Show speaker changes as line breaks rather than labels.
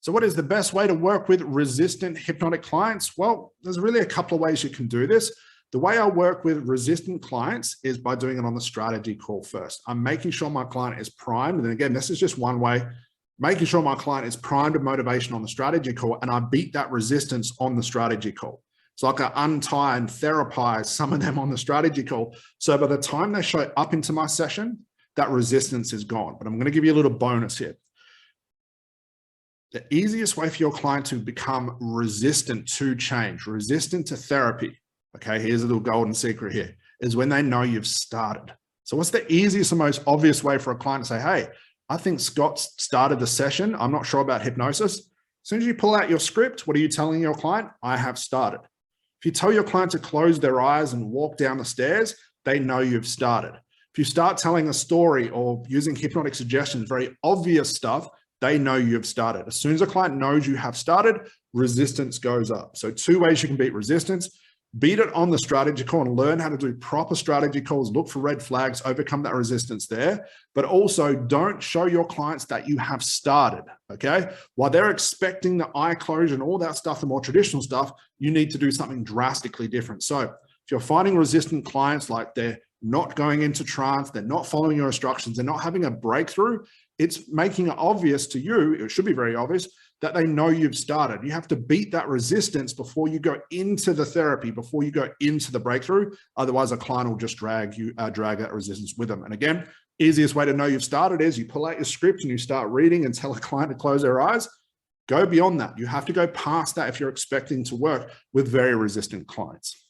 So what is the best way to work with resistant hypnotic clients? Well, there's really a couple of ways you can do this. The way I work with resistant clients is by doing it on the strategy call first. I'm making sure my client is primed. And again, this is just one way, making sure my client is primed with motivation on the strategy call, and I beat that resistance on the strategy call. It's like I untie and therapize some of them on the strategy call. So by the time they show up into my session, that resistance is gone. But I'm going to give you a little bonus here. The easiest way for your client to become resistant to change, resistant to therapy, okay, here's a little golden secret here, is when they know you've started. So what's the easiest and most obvious way for a client to say, hey, I think Scott's started the session. I'm not sure about hypnosis. As soon as you pull out your script, what are you telling your client? I have started. If you tell your client to close their eyes and walk down the stairs, they know you've started. If you start telling a story or using hypnotic suggestions, very obvious stuff, they know you've started. As soon as a client knows you have started, resistance goes up. So 2 ways you can beat resistance. Beat it on the strategy call and learn how to do proper strategy calls, look for red flags, overcome that resistance there. But also don't show your clients that you have started, okay? While they're expecting the eye closure and all that stuff, the more traditional stuff, you need to do something drastically different. So if you're finding resistant clients, like they're not going into trance, they're not following your instructions, they're not having a breakthrough, it's making it obvious to you, it should be very obvious, that they know you've started. You have to beat that resistance before you go into the therapy, before you go into the breakthrough. Otherwise, a client will just drag that resistance with them. And again, easiest way to know you've started is you pull out your script and you start reading and tell a client to close their eyes. Go beyond that. You have to go past that if you're expecting to work with very resistant clients.